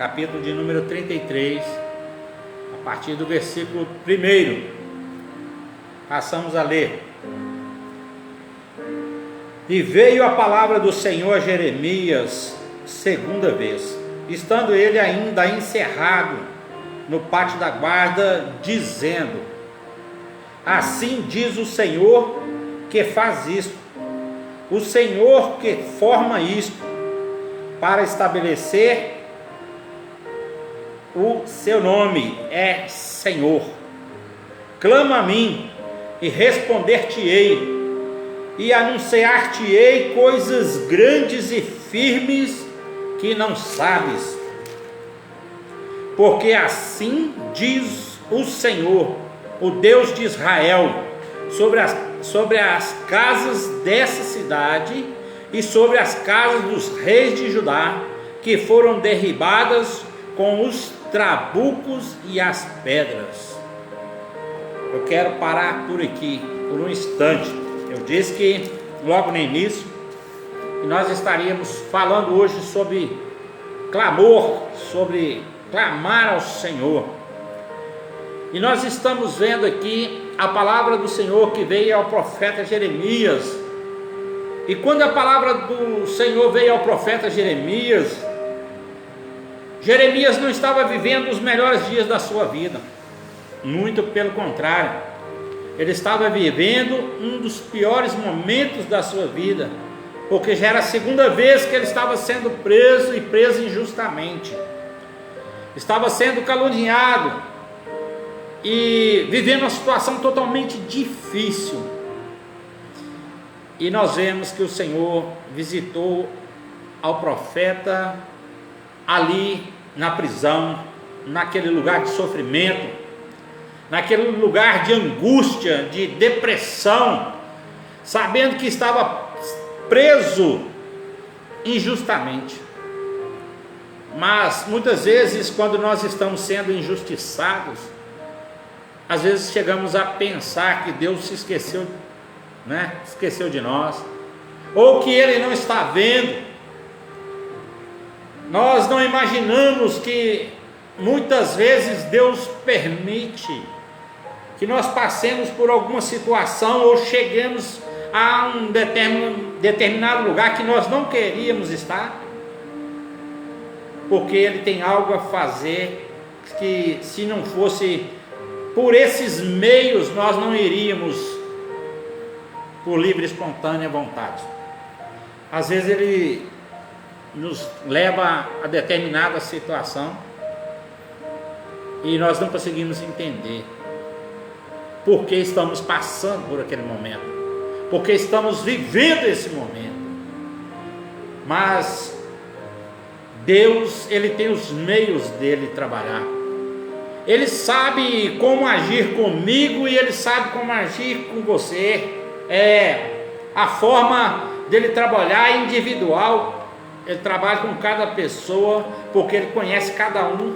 capítulo de número 33, a partir do versículo 1. Passamos a ler. E veio a palavra do Senhor a Jeremias segunda vez, estando ele ainda encerrado no pátio da guarda, dizendo: assim diz o Senhor que faz isto, o Senhor que forma isto, para estabelecer o seu nome é Senhor. Clama a mim e responder-te-ei, e anunciar-te-ei coisas grandes e firmes que não sabes. Porque assim diz o Senhor, o Deus de Israel, sobre as casas dessa cidade e sobre as casas dos reis de Judá, que foram derribadas com os trabucos e as pedras. Eu quero parar por aqui, por um instante. Eu disse que logo no início nós estaríamos falando hoje sobre clamor, sobre clamar ao Senhor. E nós estamos vendo aqui a palavra do Senhor que veio ao profeta Jeremias. E quando a palavra do Senhor veio ao profeta Jeremias, Jeremias não estava vivendo os melhores dias da sua vida, muito pelo contrário. Ele estava vivendo um dos piores momentos da sua vida, porque já era a segunda vez que ele estava sendo preso, e preso injustamente. Estava sendo caluniado e vivendo uma situação totalmente difícil. E nós vemos que o Senhor visitou ao profeta ali na prisão, naquele lugar de sofrimento, naquele lugar de angústia, de depressão, sabendo que estava preso injustamente. Mas muitas vezes, quando nós estamos sendo injustiçados, às vezes chegamos a pensar que Deus se esqueceu, esqueceu de nós, ou que Ele não está vendo. Nós não imaginamos que muitas vezes Deus permite que nós passemos por alguma situação ou cheguemos a um determinado lugar que nós não queríamos estar, porque Ele tem algo a fazer que, se não fosse por esses meios, nós não iríamos por livre e espontânea vontade. Às vezes Ele nos leva a determinada situação e nós não conseguimos entender por que estamos passando por aquele momento, porque estamos vivendo esse momento. Mas Deus, Ele tem os meios dele trabalhar. Ele sabe como agir comigo e Ele sabe como agir com você. A forma dele trabalhar é individual. Ele trabalha com cada pessoa, porque Ele conhece cada um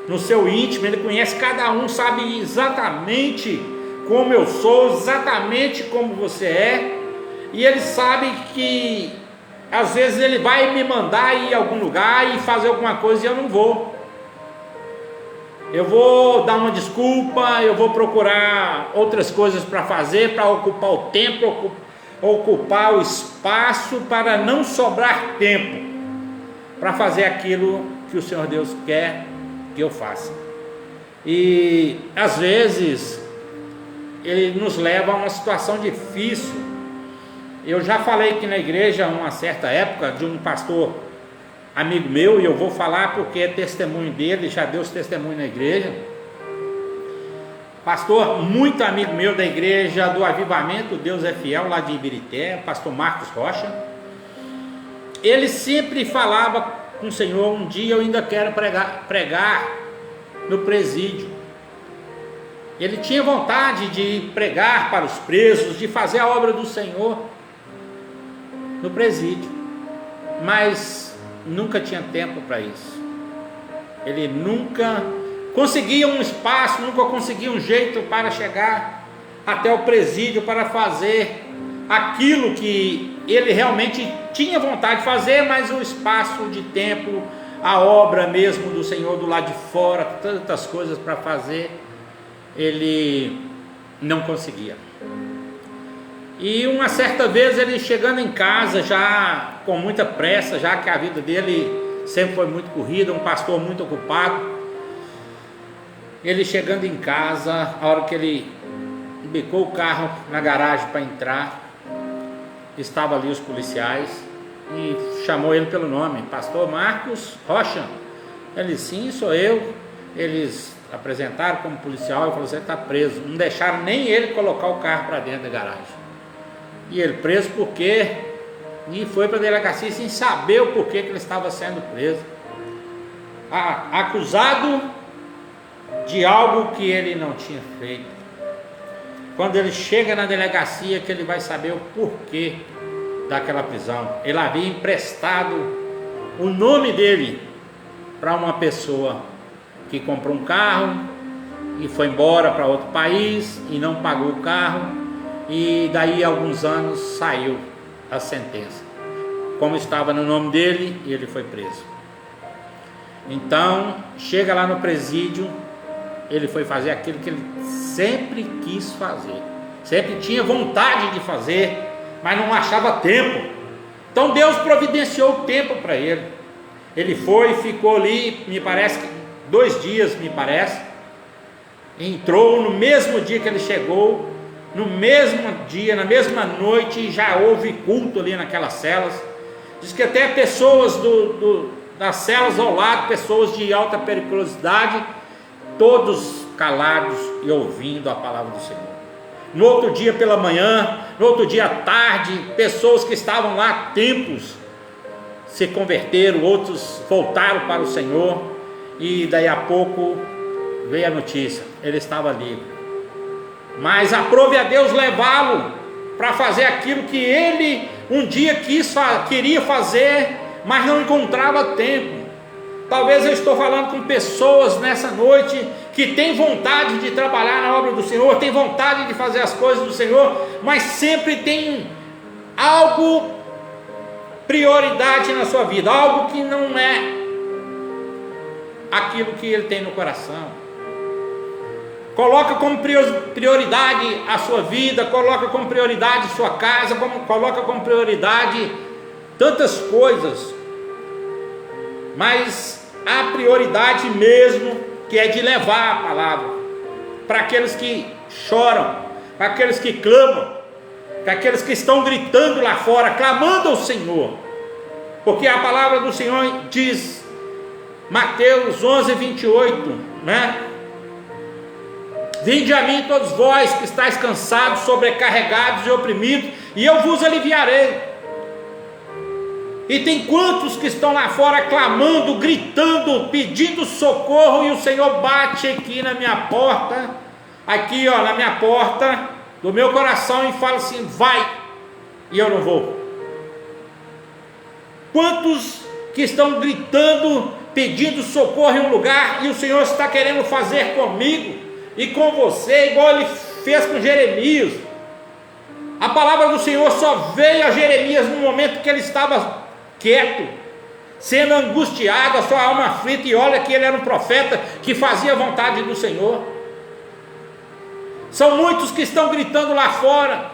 no seu íntimo. Ele conhece cada um, sabe exatamente como eu sou, exatamente como você é. E Ele sabe que às vezes Ele vai me mandar ir a algum lugar e fazer alguma coisa e eu não vou. Eu vou dar uma desculpa, eu vou procurar outras coisas para fazer, para ocupar o tempo, ocupar o espaço, para não sobrar tempo para fazer aquilo que o Senhor Deus quer que eu faça. E às vezes Ele nos leva a uma situação difícil. Eu já falei aqui na igreja, uma certa época, de um pastor amigo meu, e eu vou falar porque é testemunho dele, já deu testemunho na igreja. Pastor muito amigo meu da igreja do Avivamento Deus é Fiel, lá de Ibirité, pastor Marcos Rocha. Ele sempre falava com o Senhor: um dia eu ainda quero pregar no presídio. Ele tinha vontade de pregar para os presos, de fazer a obra do Senhor no presídio, mas nunca tinha tempo para isso. Ele nunca conseguia um espaço, nunca conseguia um jeito para chegar até o presídio para fazer aquilo que ele realmente tinha vontade de fazer, mas o espaço de tempo a obra mesmo do Senhor do lado de fora, tantas coisas para fazer, ele não conseguia. E uma certa vez ele chegando em casa, já com muita pressa, já que a vida dele sempre foi muito corrida, um pastor muito ocupado, ele chegando em casa, a hora que ele bicou o carro na garagem para entrar, estavam ali os policiais e chamou ele pelo nome: Pastor Marcos Rocha. Ele: sim, sou eu. Eles apresentaram como policial e falou: você está preso. Não deixaram nem ele colocar o carro para dentro da garagem. E ele preso por quê? E foi para a delegacia sem saber o porquê que ele estava sendo preso, acusado de algo que ele não tinha feito. Quando ele chega na delegacia, que ele vai saber o porquê daquela prisão. Ele havia emprestado o nome dele para uma pessoa que comprou um carro e foi embora para outro país e não pagou o carro, e daí a alguns anos saiu a sentença. Como estava no nome dele, ele foi preso. Então chega lá no presídio, ele foi fazer aquilo que ele sempre quis fazer, sempre tinha vontade de fazer, mas não achava tempo. Então Deus providenciou o tempo para ele. Ele foi, ficou ali, me parece que 2 dias, me parece. Entrou no mesmo dia que ele chegou, no mesmo dia, na mesma noite, já houve culto ali naquelas celas. Diz que até pessoas das celas ao lado, pessoas de alta periculosidade, todos calados e ouvindo a palavra do Senhor. No outro dia pela manhã, no outro dia à tarde, pessoas que estavam lá há tempos se converteram, outros voltaram para o Senhor, e daí a pouco veio a notícia: ele estava livre. Mas aprove a Deus levá-lo para fazer aquilo que ele um dia queria fazer, mas não encontrava tempo. Talvez eu estou falando com pessoas nessa noite que tem vontade de trabalhar na obra do Senhor, tem vontade de fazer as coisas do Senhor, mas sempre tem algo prioridade na sua vida, algo que não é aquilo que ele tem no coração. Coloca como prioridade a sua vida, coloca como prioridade a sua casa, coloca como prioridade tantas coisas, mas a prioridade mesmo, que é de levar a palavra para aqueles que choram, para aqueles que clamam, para aqueles que estão gritando lá fora, clamando ao Senhor, porque a palavra do Senhor diz, Mateus 11:28, né? Vinde a mim todos vós que estáis cansados, sobrecarregados e oprimidos, e eu vos aliviarei. E tem quantos que estão lá fora clamando, gritando, pedindo socorro, e o Senhor bate aqui na minha porta, aqui ó, na minha porta do meu coração, e fala assim: vai, e eu não vou. Quantos que estão gritando, pedindo socorro em um lugar, e o Senhor está querendo fazer comigo e com você, igual ele fez com Jeremias. A palavra do Senhor só veio a Jeremias no momento que ele estava quieto, sendo angustiado, a sua alma aflita, e olha que ele era um profeta que fazia a vontade do Senhor. São muitos que estão gritando lá fora.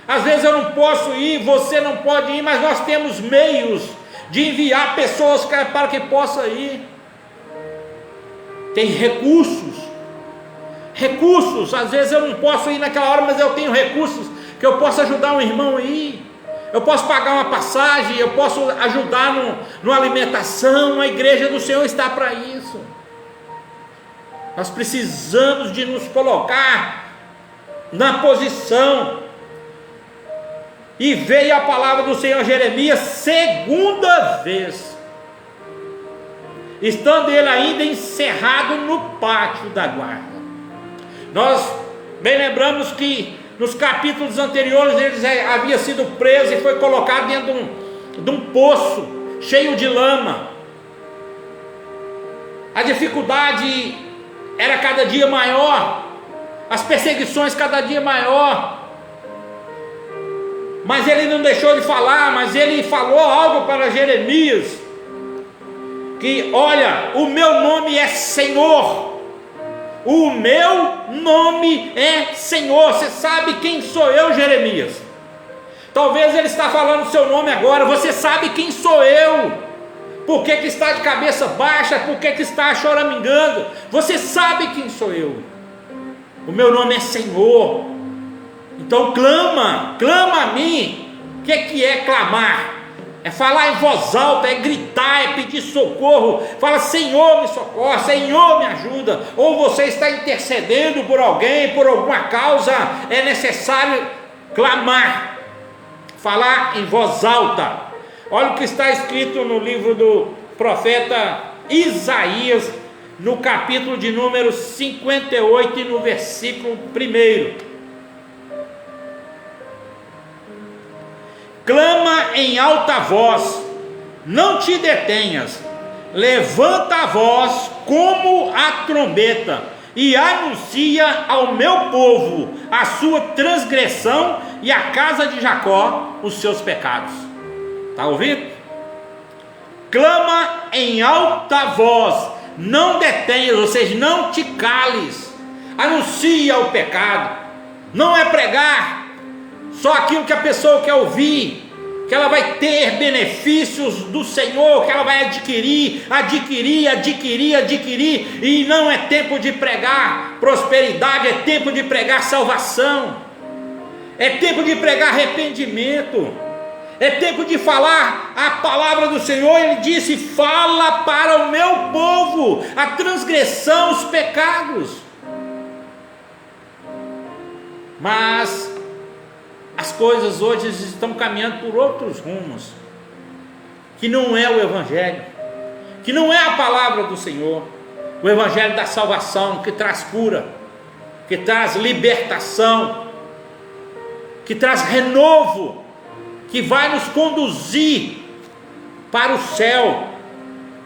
Às vezes eu não posso ir, você não pode ir, mas nós temos meios de enviar pessoas para que possa ir. Tem recursos, às vezes eu não posso ir naquela hora, mas eu tenho recursos que eu posso ajudar um irmão a ir, eu posso pagar uma passagem, eu posso ajudar numa alimentação. A igreja do Senhor está para isso. Nós precisamos de nos colocar na posição. E veio a palavra do Senhor a Jeremias segunda vez, estando ele ainda encerrado no pátio da guarda. Nós bem lembramos que nos capítulos anteriores ele havia sido preso e foi colocado dentro de um poço cheio de lama. A dificuldade era cada dia maior, as perseguições cada dia maior, mas ele não deixou de falar, mas ele falou algo para Jeremias, que olha, o meu nome é Senhor, o meu nome é Senhor. Você sabe quem sou eu, Jeremias? Talvez ele está falando o seu nome agora. Você sabe quem sou eu? Por que está de cabeça baixa? Por que está choramingando? Você sabe quem sou eu? O meu nome é Senhor. Então clama a mim. O que é clamar? É falar em voz alta, é gritar, é pedir socorro. Fala: Senhor, me socorre, Senhor, me ajuda. Ou você está intercedendo por alguém, por alguma causa, é necessário clamar, falar em voz alta. Olha o que está escrito no livro do profeta Isaías, no capítulo de número 58 e no versículo 1. Clama em alta voz, não te detenhas, levanta a voz como a trombeta, e anuncia ao meu povo a sua transgressão, e à casa de Jacó os seus pecados. Está ouvindo? Clama em alta voz, não detenhas, ou seja, não te cales, anuncia o pecado. Não é pregar só aquilo que a pessoa quer ouvir, que ela vai ter benefícios do Senhor, que ela vai adquirir, e não é tempo de pregar prosperidade, é tempo de pregar salvação, é tempo de pregar arrependimento, é tempo de falar a palavra do Senhor. Ele disse: fala para o meu povo a transgressão, os pecados. Mas as coisas hoje estão caminhando por outros rumos, que não é o Evangelho, que não é a palavra do Senhor, o Evangelho da salvação, que traz cura, que traz libertação, que traz renovo, que vai nos conduzir para o céu,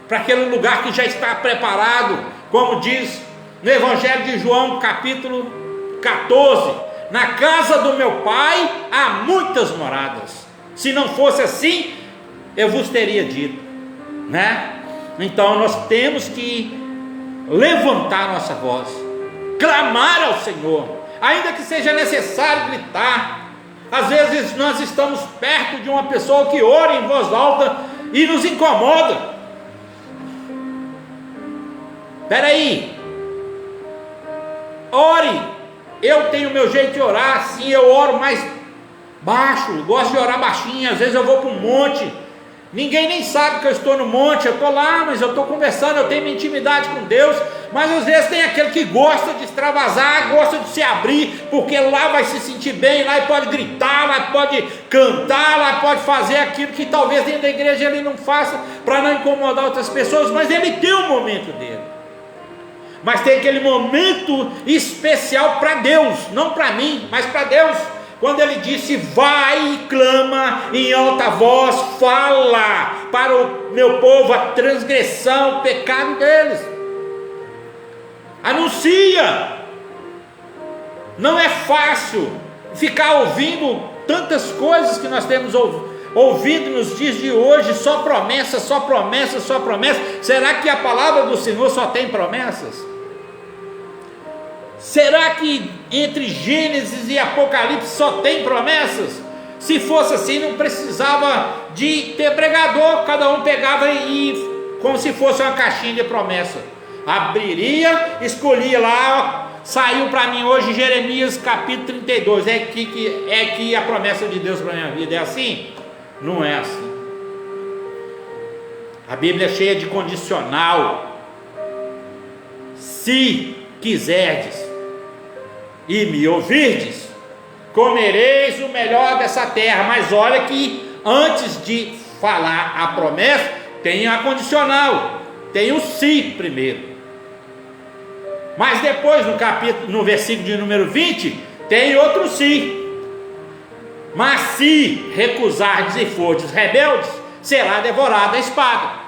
para aquele lugar que já está preparado, como diz no Evangelho de João, capítulo 14: na casa do meu Pai há muitas moradas, se não fosse assim, eu vos teria dito, né? Então nós temos que levantar nossa voz, clamar ao Senhor, ainda que seja necessário gritar. Às vezes nós estamos perto de uma pessoa que ora em voz alta e nos incomoda. Espera aí, ore. Eu tenho meu jeito de orar, sim, eu oro mais baixo, gosto de orar baixinho. Às vezes eu vou para um monte, ninguém nem sabe que eu estou no monte, eu estou lá, mas eu estou conversando, eu tenho minha intimidade com Deus. Mas às vezes tem aquele que gosta de extravasar, gosta de se abrir, porque lá vai se sentir bem, lá ele pode gritar, lá pode cantar, lá pode fazer aquilo que talvez dentro da igreja ele não faça, para não incomodar outras pessoas, mas ele tem o momento dele. Mas tem aquele momento especial para Deus, não para mim, mas para Deus, quando ele disse: vai e clama em alta voz, fala para o meu povo a transgressão, o pecado deles, anuncia. Não é fácil ficar ouvindo tantas coisas que nós temos ouvido nos dias de hoje, só promessa, só promessa, só promessa. Será que a palavra do Senhor só tem promessas? Será que entre Gênesis e Apocalipse só tem promessas? Se fosse assim, não precisava de ter pregador, cada um pegava e como se fosse uma caixinha de promessa, abriria, escolhia lá, ó, saiu para mim hoje Jeremias capítulo 32, é que a promessa de Deus para a minha vida é assim? Não é assim. A Bíblia é cheia de condicional. Se quiserdes e me ouvirdes, comereis o melhor dessa terra. Mas olha que antes de falar a promessa, tem a condicional, tem o se primeiro. Mas depois no versículo de número 20, tem outro se. Mas se recusardes e fordes rebeldes, será devorada a espada.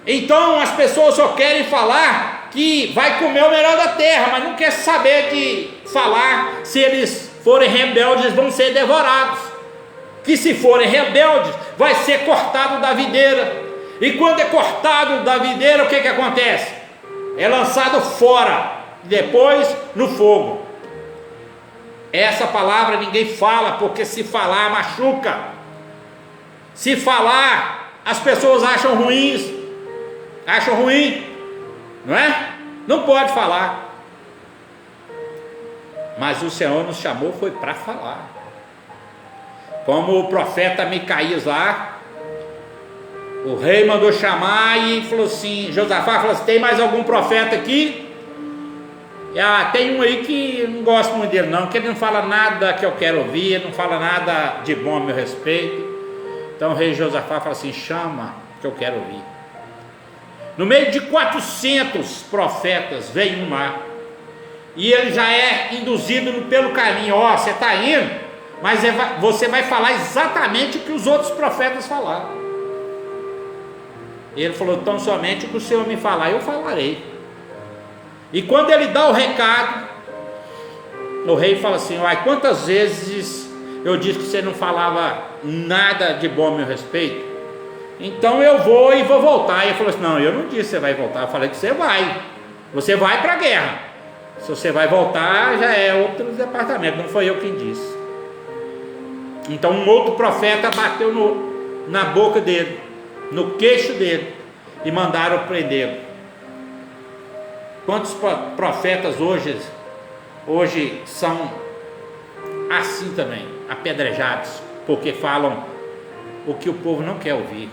Então as pessoas só querem falar que vai comer o melhor da terra, mas não quer saber de falar se eles forem rebeldes vão ser devorados, que se forem rebeldes vai ser cortado da videira. E quando é cortado da videira, o que acontece? É lançado fora, depois no fogo. Essa palavra ninguém fala, porque se falar machuca. Se falar, as pessoas acham ruim, não é? Não pode falar. Mas o Senhor nos chamou foi para falar. Como o profeta Micaías lá, o rei mandou chamar e falou assim, Josafá falou assim, tem mais algum profeta aqui? Tem um aí que não gosto muito dele não, que ele não fala nada que eu quero ouvir, ele não fala nada de bom a meu respeito. Então o rei Josafá fala assim, chama que eu quero ouvir. No meio de 400 profetas vem um lá, e ele já é induzido pelo caminho, você está indo, mas você vai falar exatamente o que os outros profetas falaram. Ele falou, então somente o que o Senhor me falar, eu falarei. E quando ele dá o recado, o rei fala assim, quantas vezes eu disse que você não falava nada de bom a meu respeito? Então eu vou voltar. E ele falou assim, não, eu não disse que você vai voltar, eu falei que você vai para a guerra. Se você vai voltar, já é outro departamento, não foi eu quem disse. Então um outro profeta bateu na boca dele, no queixo dele, e mandaram prendê-lo. Quantos profetas hoje são assim também, apedrejados, porque falam o que o povo não quer ouvir.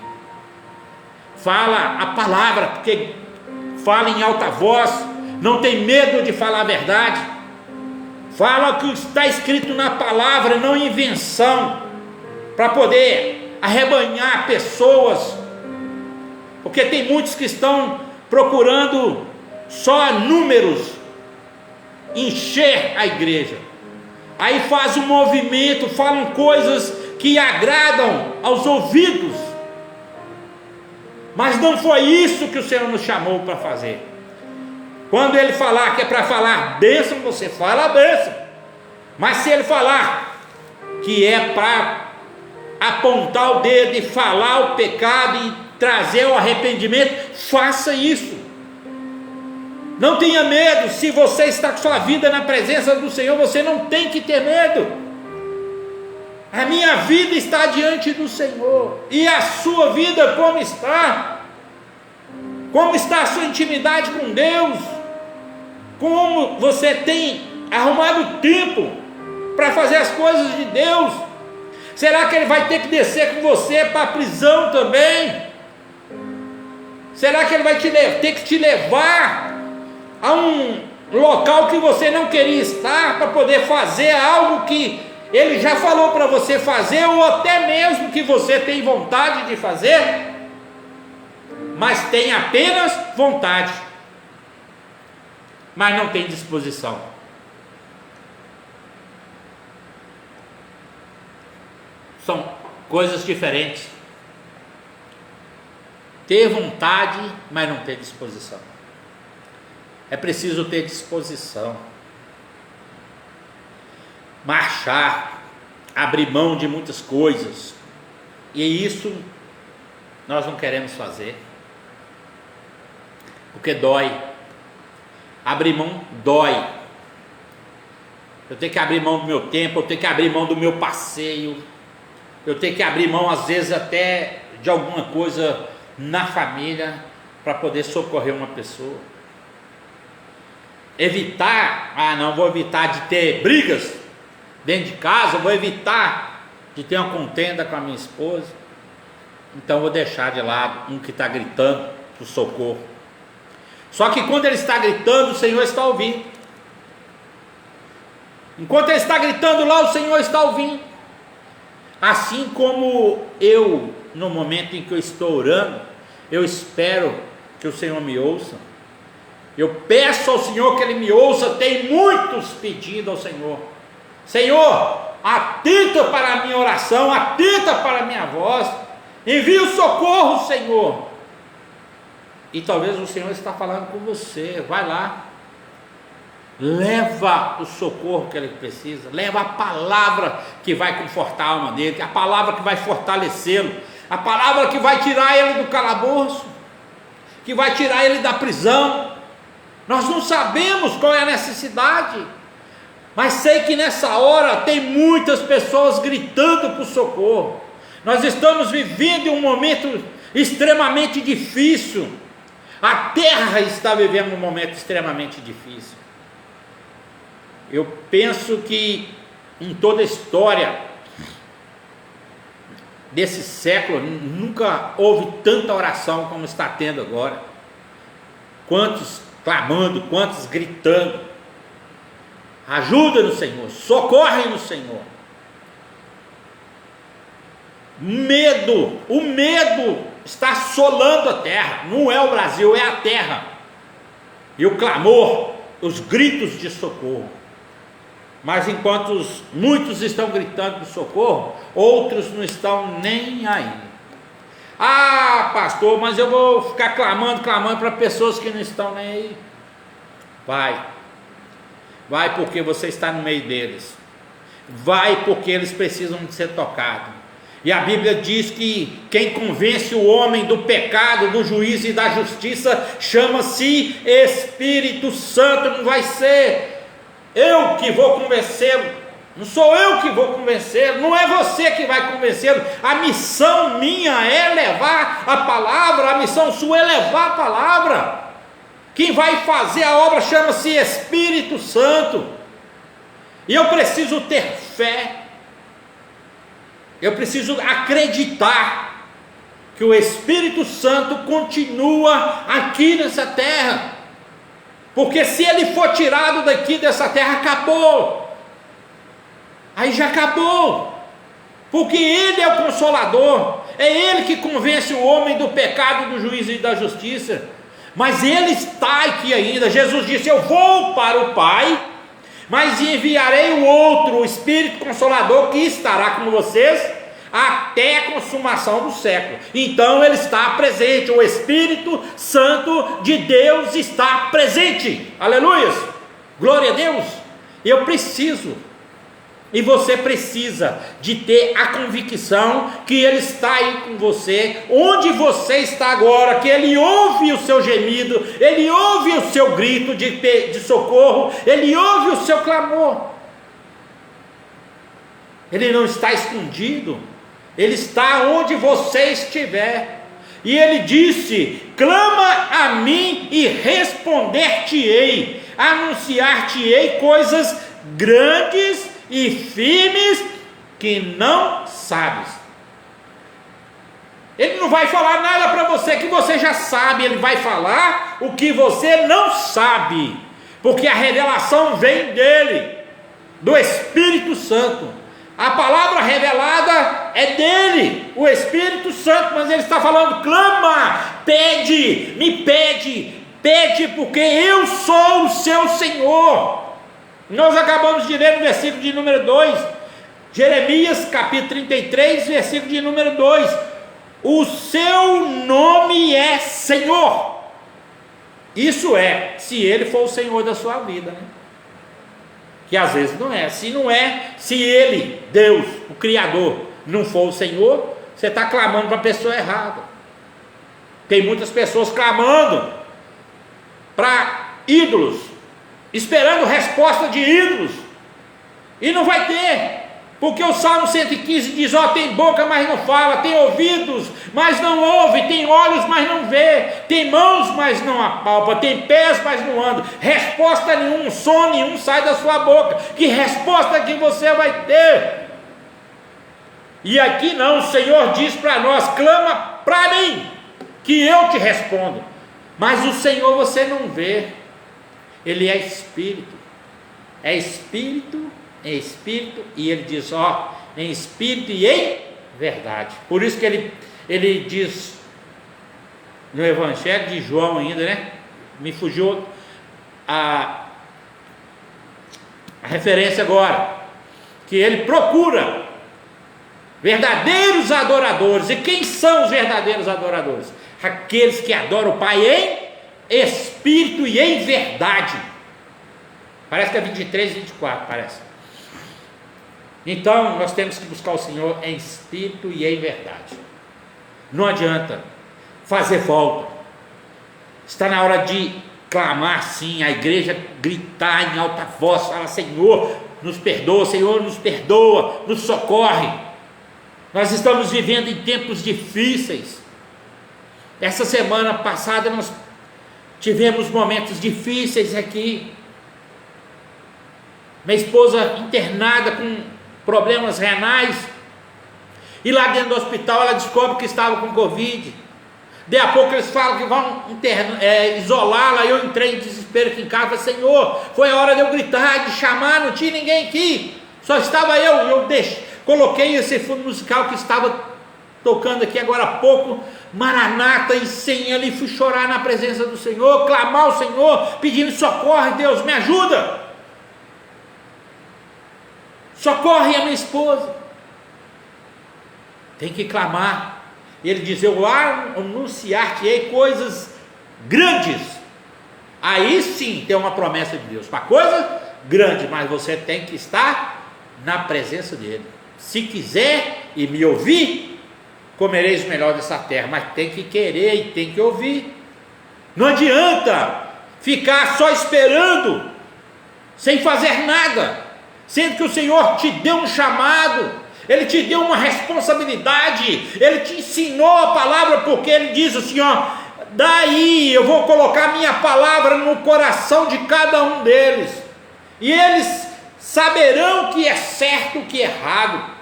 Fala a palavra, porque fala em alta voz, não tem medo de falar a verdade. Fala o que está escrito na palavra, não invenção, para poder arrebanhar pessoas, porque tem muitos que estão procurando só números, encher a igreja, aí faz um movimento, falam coisas que agradam aos ouvidos, mas não foi isso que o Senhor nos chamou para fazer. Quando ele falar que é para falar bênção, você fala a bênção, mas se ele falar que é para apontar o dedo e falar o pecado e trazer o arrependimento, faça isso. Não tenha medo. Se você está com sua vida na presença do Senhor, você não tem que ter medo. A minha vida está diante do Senhor, e a sua vida como está? Como está a sua intimidade com Deus? Como você tem arrumado tempo para fazer as coisas de Deus? Será que Ele vai ter que descer com você para a prisão também? Será que Ele vai ter que te levar a um local que você não queria estar, para poder fazer algo que Ele já falou para você fazer, ou até mesmo que você tem vontade de fazer, mas tem apenas vontade, mas não tem disposição? São coisas diferentes. Ter vontade, mas não ter disposição. É preciso ter disposição, marchar, abrir mão de muitas coisas, e isso nós não queremos fazer, porque dói. Abrir mão dói. Eu tenho que abrir mão do meu tempo, eu tenho que abrir mão do meu passeio, eu tenho que abrir mão às vezes até de alguma coisa na família para poder socorrer uma pessoa. Evitar, não vou evitar de ter brigas dentro de casa, vou evitar de ter uma contenda com a minha esposa, então vou deixar de lado um que está gritando por socorro. Só que quando ele está gritando, o Senhor está ouvindo. Enquanto ele está gritando lá, o Senhor está ouvindo. Assim como eu, no momento em que eu estou orando, eu espero que o Senhor me ouça. Eu peço ao Senhor que Ele me ouça. Tem muitos pedindo ao Senhor: Senhor, atenta para a minha oração, atenta para a minha voz, envia o socorro, Senhor. E talvez o Senhor está falando com você: vai lá, leva o socorro que ele precisa, leva a palavra que vai confortar a alma dele, a palavra que vai fortalecê-lo. a palavra que vai tirar ele do calabouço, que vai tirar ele da prisão. Nós não sabemos qual é a necessidade, mas sei que nessa hora tem muitas pessoas gritando por socorro. Nós estamos vivendo um momento extremamente difícil. A terra está vivendo um momento extremamente difícil. Eu penso que em toda a história desse século nunca houve tanta oração como está tendo agora. Quantos clamando, quantos gritando: ajuda no Senhor, socorre no Senhor. O medo está assolando a terra. Não é o Brasil, é a terra. E o clamor, os gritos de socorro. Mas enquanto muitos estão gritando de socorro, outros não estão nem aí. Ah, pastor, mas eu vou ficar clamando para pessoas que não estão nem aí. Vai porque você está no meio deles. Vai porque eles precisam de ser tocados. E a Bíblia diz que quem convence o homem do pecado, do juízo e da justiça, chama-se Espírito Santo. Não vai ser eu que vou convencê-lo, não sou eu que vou convencê-lo, não é você que vai convencê-lo. A missão minha é levar a palavra, a missão sua é levar a palavra. Quem vai fazer a obra chama-se Espírito Santo. E eu preciso ter fé, eu preciso acreditar que o Espírito Santo continua aqui nessa terra, porque se ele for tirado daqui dessa terra, acabou, aí já acabou, porque ele é o Consolador, é ele que convence o homem do pecado, do juízo e da justiça, mas ele está aqui ainda. Jesus disse: eu vou para o Pai, mas enviarei o outro, o Espírito Consolador, que estará com vocês até a consumação do século. Então ele está presente, o Espírito Santo de Deus está presente. Aleluia, glória a Deus. Eu preciso, e você precisa de ter a convicção que ele está aí com você, onde você está agora, que ele ouve o seu gemido, ele ouve o seu grito de socorro, ele ouve o seu clamor. Ele não está escondido, ele está onde você estiver. E ele disse: clama a mim e responder-te-ei, anunciar-te-ei coisas grandes e firmes que não sabes. Ele não vai falar nada para você que você já sabe, ele vai falar o que você não sabe, porque a revelação vem dele, do Espírito Santo. A palavra revelada é dele, o Espírito Santo, mas ele está falando: clama, pede, me pede, porque eu sou o seu Senhor. Nós acabamos de ler no versículo de número 2, Jeremias capítulo 33, versículo de número 2: o seu nome é Senhor. Isso é, se ele for o Senhor da sua vida, né? Que às vezes não é. Se ele, Deus, o Criador, não for o Senhor, você está clamando para a pessoa errada. Tem muitas pessoas clamando para ídolos, esperando resposta de ídolos, e não vai ter, porque o Salmo 115 diz: tem boca, mas não fala, tem ouvidos, mas não ouve, tem olhos, mas não vê, tem mãos, mas não apalpa, tem pés, mas não anda. Resposta nenhuma, som nenhum sai da sua boca. Que resposta que você vai ter? E aqui não, o Senhor diz para nós: clama para mim, que eu te respondo. Mas o Senhor você não vê, ele é Espírito, e ele diz: em Espírito e em verdade. Por isso que ele diz no Evangelho de João ainda, né? Me fugiu a referência agora, que ele procura verdadeiros adoradores. E quem são os verdadeiros adoradores? Aqueles que adoram o Pai em Espírito e em verdade. Parece que é 23 e 24, parece. Então nós temos que buscar o Senhor em Espírito e em verdade. Não adianta fazer volta. Está na hora de clamar sim, a igreja gritar em alta voz, falar: Senhor, nos perdoa, Senhor, nos perdoa, nos socorre. Nós estamos vivendo em tempos difíceis. Essa semana passada nós tivemos momentos difíceis aqui. Minha esposa internada com problemas renais, e lá dentro do hospital ela descobre que estava com Covid. Daí a pouco eles falam que vão isolá-la. Eu entrei em desespero aqui em casa, falei: Senhor, foi a hora de eu gritar, de chamar, não tinha ninguém aqui, só estava eu coloquei esse fundo musical que estava tocando aqui agora há pouco, Maranata, e sem ele fui chorar na presença do Senhor, clamar ao Senhor, pedindo: socorre, Deus, me ajuda, socorre a minha esposa. Tem que clamar. Ele diz: eu anunciar-te-ei coisas grandes. Aí sim tem uma promessa de Deus para coisa grande, mas você tem que estar na presença dele. Se quiser e me ouvir, comereis o melhor dessa terra. Mas tem que querer e tem que ouvir. Não adianta ficar só esperando, sem fazer nada, sendo que o Senhor te deu um chamado, Ele te deu uma responsabilidade, Ele te ensinou a palavra, porque Ele diz assim: ó, daí eu vou colocar minha palavra no coração de cada um deles, e eles saberão o que é certo e o que é errado.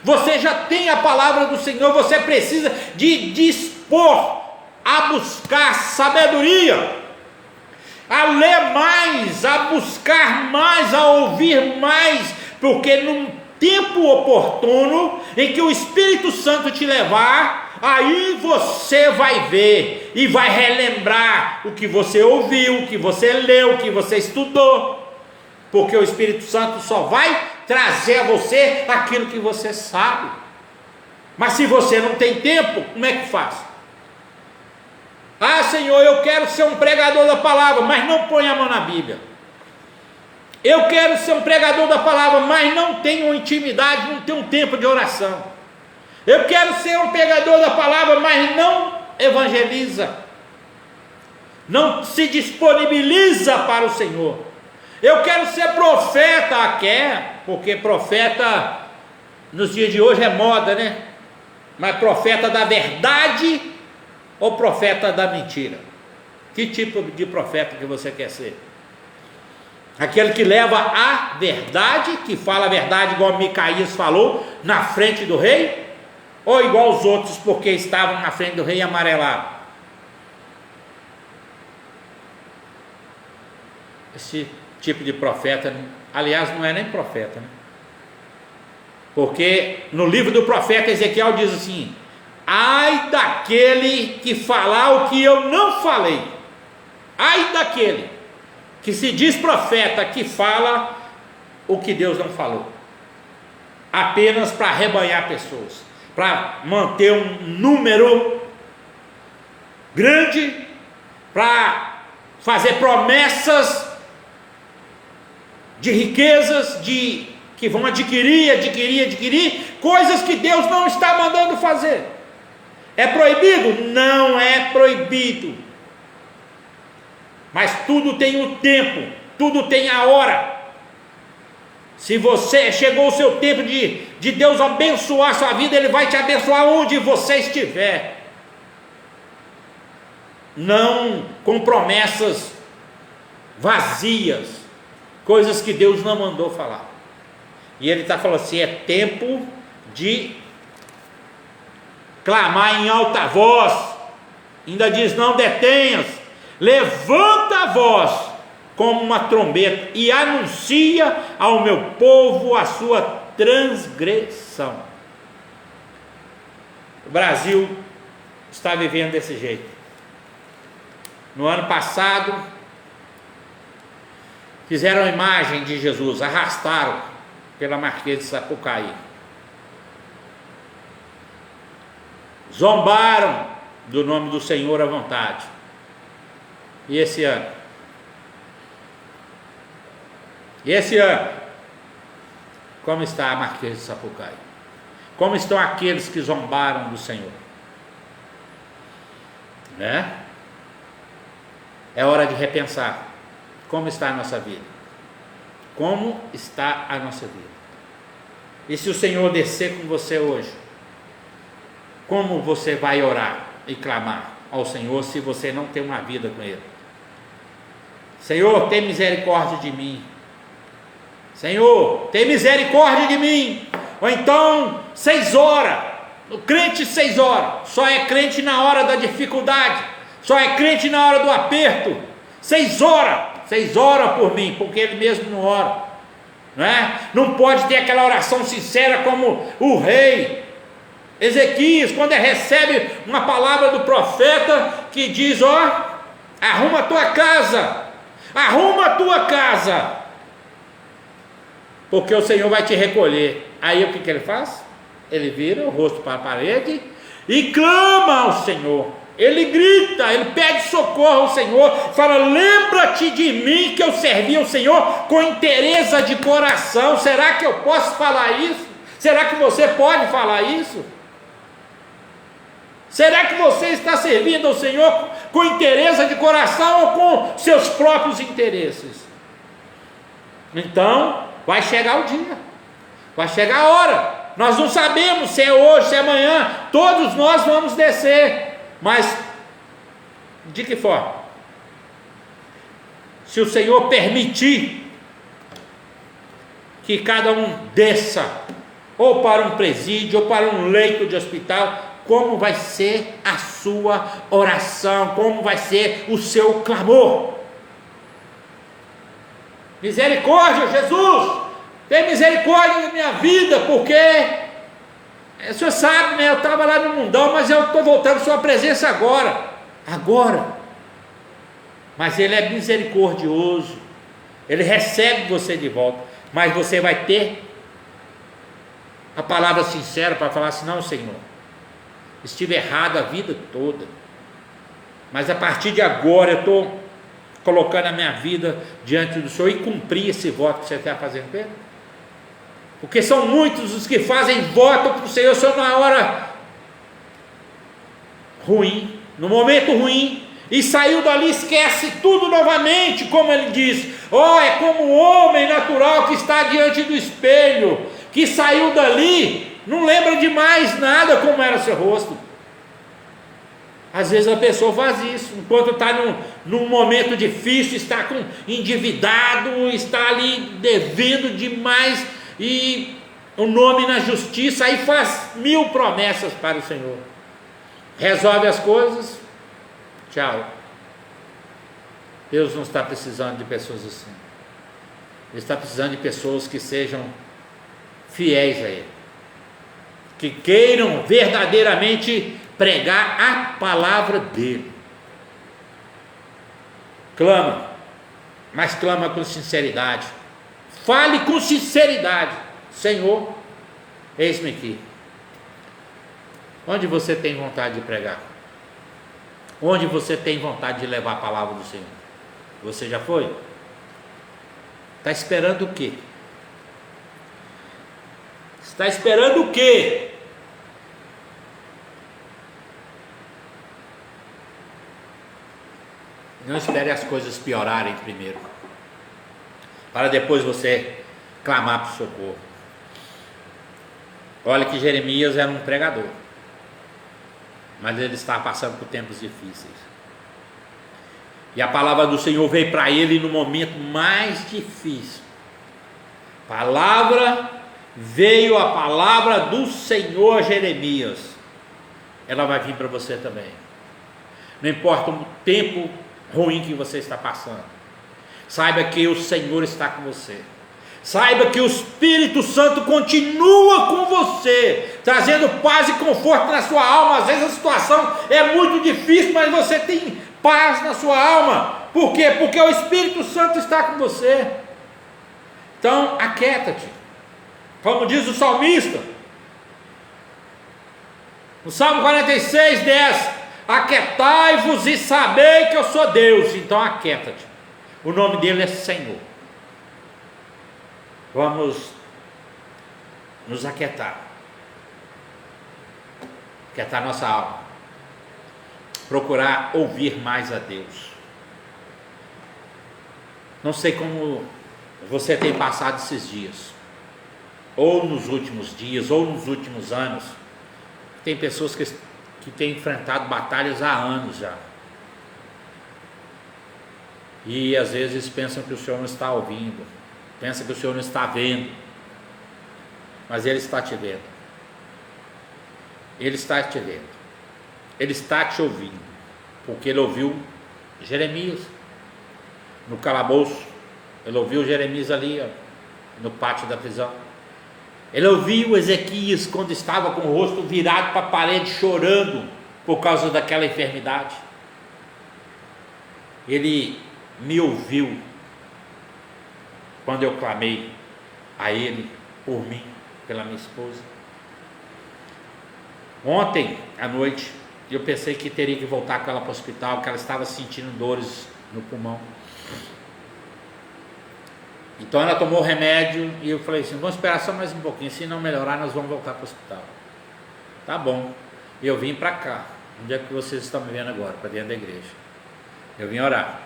Você já tem a palavra do Senhor, você precisa de dispor a buscar sabedoria, a ler mais, a buscar mais, a ouvir mais, porque num tempo oportuno em que o Espírito Santo te levar, aí você vai ver e vai relembrar o que você ouviu, o que você leu, o que você estudou, porque o Espírito Santo só vai trazer a você aquilo que você sabe. Mas se você não tem tempo, como é que faz? Ah, Senhor, eu quero ser um pregador da palavra, mas não põe a mão na Bíblia. Eu quero ser um pregador da palavra, mas não tenho intimidade, não tenho tempo de oração. Eu quero ser um pregador da palavra, mas não evangeliza, não se disponibiliza para o Senhor. Eu quero ser profeta, porque profeta nos dias de hoje é moda, né? Mas profeta da verdade ou profeta da mentira? Que tipo de profeta que você quer ser? Aquele que leva a verdade, que fala a verdade igual Micaías falou, na frente do rei? Ou igual os outros, porque estavam na frente do rei, amarelaram? Esse tipo de profeta, aliás, não é nem profeta, né? Porque no livro do profeta Ezequiel diz assim: ai daquele que falar o que eu não falei, ai daquele que se diz profeta, que fala o que Deus não falou, apenas para arrebanhar pessoas, para manter um número grande, para fazer promessas de riquezas, que vão adquirir coisas que Deus não está mandando fazer. É proibido? Não é proibido, mas tudo tem o tempo, tudo tem a hora. Se você chegou o seu tempo de Deus abençoar a sua vida, Ele vai te abençoar onde você estiver, não com promessas vazias, coisas que Deus não mandou falar. E Ele está falando assim: é tempo de clamar em alta voz. Ainda diz: não detenhas, levanta a voz como uma trombeta e anuncia ao meu povo a sua transgressão. O Brasil está vivendo desse jeito. No ano passado, fizeram a imagem de Jesus, arrastaram pela Marquês de Sapucaí, zombaram do nome do Senhor à vontade. E esse ano, como está a Marquês de Sapucaí? Como estão aqueles que zombaram do Senhor? né? É hora de repensar como está a nossa vida. Como está a nossa vida? E se o Senhor descer com você hoje, como você vai orar e clamar ao Senhor se você não tem uma vida com Ele? Senhor, tem misericórdia de mim. Senhor, tem misericórdia de mim. Ou então, 6 horas. O crente 6 horas. Só é crente na hora da dificuldade. Só é crente na hora do aperto. 6 horas. 6 horas por mim, porque ele mesmo não ora. Não é? Não pode ter aquela oração sincera como o rei Ezequias, quando ele recebe uma palavra do profeta que diz: ó, arruma a tua casa. Arruma a tua casa, porque o Senhor vai te recolher. Aí o que ele faz? Ele vira o rosto para a parede e clama ao Senhor. Ele grita, ele pede socorro ao Senhor, fala: lembra-te de mim que eu servi ao Senhor com inteireza de coração. Será que eu posso falar isso? Será que você pode falar isso? Será que você está servindo ao Senhor com inteireza de coração ou com seus próprios interesses? Então, vai chegar o dia, vai chegar a hora. Nós não sabemos se é hoje, se é amanhã. Todos nós vamos descer, mas de que forma? Se o Senhor permitir que cada um desça, ou para um presídio, ou para um leito de hospital, como vai ser a sua oração? Como vai ser o seu clamor? Misericórdia, Jesus, tem misericórdia na minha vida, porque o senhor sabe, né? Eu estava lá no mundão, mas eu estou voltando à sua presença agora. Mas Ele é misericordioso, Ele recebe você de volta, mas você vai ter a palavra sincera para falar assim: não, Senhor, estive errado a vida toda, mas a partir de agora eu estou colocando a minha vida diante do Senhor e cumprir esse voto que você está fazendo com Ele. Porque são muitos os que fazem voto para o Senhor só na hora ruim, no momento ruim, e saiu dali, esquece tudo novamente, como ele diz: ó, é como um homem natural que está diante do espelho, que saiu dali, não lembra de mais nada como era seu rosto. Às vezes a pessoa faz isso, enquanto está num momento difícil, está endividado, está ali devendo demais, e o nome na justiça, aí faz 1000 promessas para o Senhor, resolve as coisas, tchau. Deus não está precisando de pessoas assim. Ele está precisando de pessoas que sejam fiéis a Ele, que queiram verdadeiramente pregar a palavra dEle. Clama, mas clama com sinceridade. Fale com sinceridade: Senhor, eis-me aqui. Onde você tem vontade de pregar? Onde você tem vontade de levar a palavra do Senhor? Você já foi? Está esperando o quê? Está esperando o quê? Não espere as coisas piorarem primeiro, para depois você clamar por socorro. Olha que Jeremias era um pregador, mas ele estava passando por tempos difíceis, e a palavra do Senhor veio para ele no momento mais difícil. Veio a palavra do Senhor a Jeremias. Ela vai vir para você também. Não importa o tempo ruim que você está passando, saiba que o Senhor está com você. Saiba que o Espírito Santo continua com você, trazendo paz e conforto na sua alma. Às vezes a situação é muito difícil, mas você tem paz na sua alma. Por quê? Porque o Espírito Santo está com você. Então, aquieta-te, como diz o salmista, no Salmo 46, 10: aquietai-vos e sabei que eu sou Deus. Então aquieta-te, o nome dele é Senhor. Vamos nos aquietar, aquietar nossa alma, procurar ouvir mais a Deus. Não sei como você tem passado esses dias, ou nos últimos dias, ou nos últimos anos. Tem pessoas que têm enfrentado batalhas há anos já, e às vezes pensam que o Senhor não está ouvindo, pensam que o Senhor não está vendo, mas Ele está te vendo. Ele está te vendo, Ele está te ouvindo, porque Ele ouviu Jeremias no calabouço, Ele ouviu Jeremias ali, ó, no pátio da prisão. Ele ouviu Ezequias quando estava com o rosto virado para a parede, chorando por causa daquela enfermidade. Ele me ouviu quando eu clamei a Ele por mim, pela minha esposa. Ontem à noite eu pensei que teria que voltar com ela para o hospital, que ela estava sentindo dores no pulmão. Então ela tomou o remédio e eu falei assim, vamos esperar só mais um pouquinho, se não melhorar nós vamos voltar para o hospital. Tá bom. E eu vim para cá, onde é que vocês estão me vendo agora, para dentro da igreja. Eu vim orar.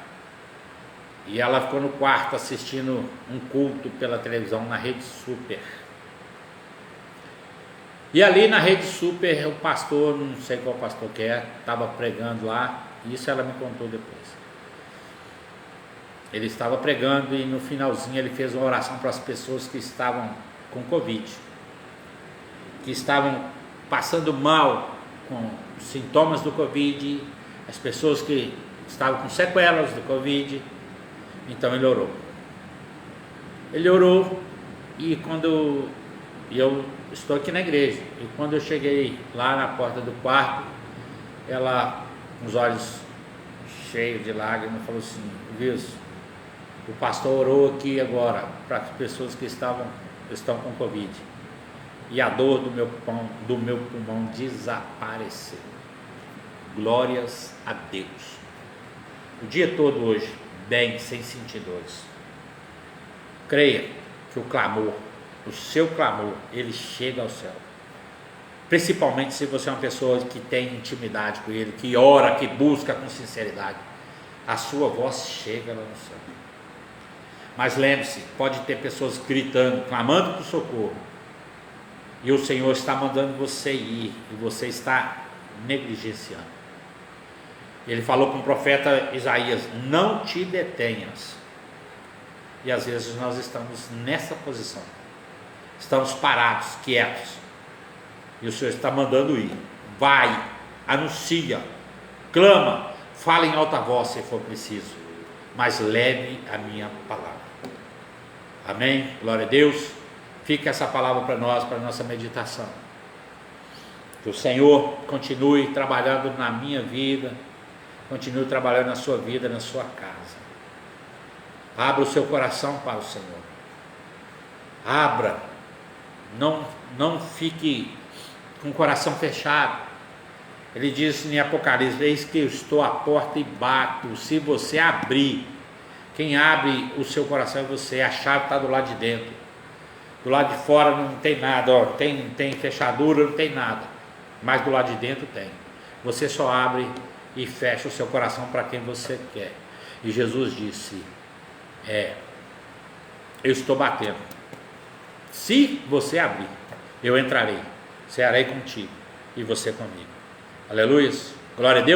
E ela ficou no quarto assistindo um culto pela televisão na Rede Super. E ali na Rede Super o pastor, não sei qual pastor que é, estava pregando lá, isso ela me contou depois. Ele estava pregando e no finalzinho ele fez uma oração para as pessoas que estavam com Covid, que estavam passando mal com sintomas do Covid, as pessoas que estavam com sequelas do Covid. Então ele orou. Ele orou e quando eu estou aqui na igreja, e quando eu cheguei lá na porta do quarto, ela, com os olhos cheios de lágrimas, falou assim, Wilson, o pastor orou aqui agora para as pessoas que estão com Covid, e a dor do meu pulmão desapareceu. Glórias a Deus. O dia todo hoje, bem, sem sentir dores. Creia que o seu clamor, ele chega ao céu. Principalmente se você é uma pessoa que tem intimidade com Ele, que ora, que busca com sinceridade, a sua voz chega lá no céu. Mas lembre-se, pode ter pessoas gritando, clamando por socorro, e o Senhor está mandando você ir, e você está negligenciando. Ele falou com o profeta Isaías, não te detenhas. E às vezes nós estamos nessa posição, estamos parados, quietos, e o Senhor está mandando ir. Vai, anuncia, clama, fala em alta voz se for preciso, mas leve a minha palavra. Amém? Glória a Deus. Fica essa palavra para nós, para a nossa meditação. Que o Senhor continue trabalhando na minha vida, continue trabalhando na sua vida, na sua casa. Abra o seu coração para o Senhor. Abra. Não fique com o coração fechado. Ele diz em Apocalipse, eis que eu estou à porta e bato, se você abrir, quem abre o seu coração é você, a chave está do lado de dentro, do lado de fora não tem nada, ó, tem fechadura, não tem nada, mas do lado de dentro tem. Você só abre e fecha o seu coração para quem você quer. E Jesus disse, eu estou batendo, se você abrir, eu entrarei, cearei contigo e você comigo. Aleluia, glória a Deus.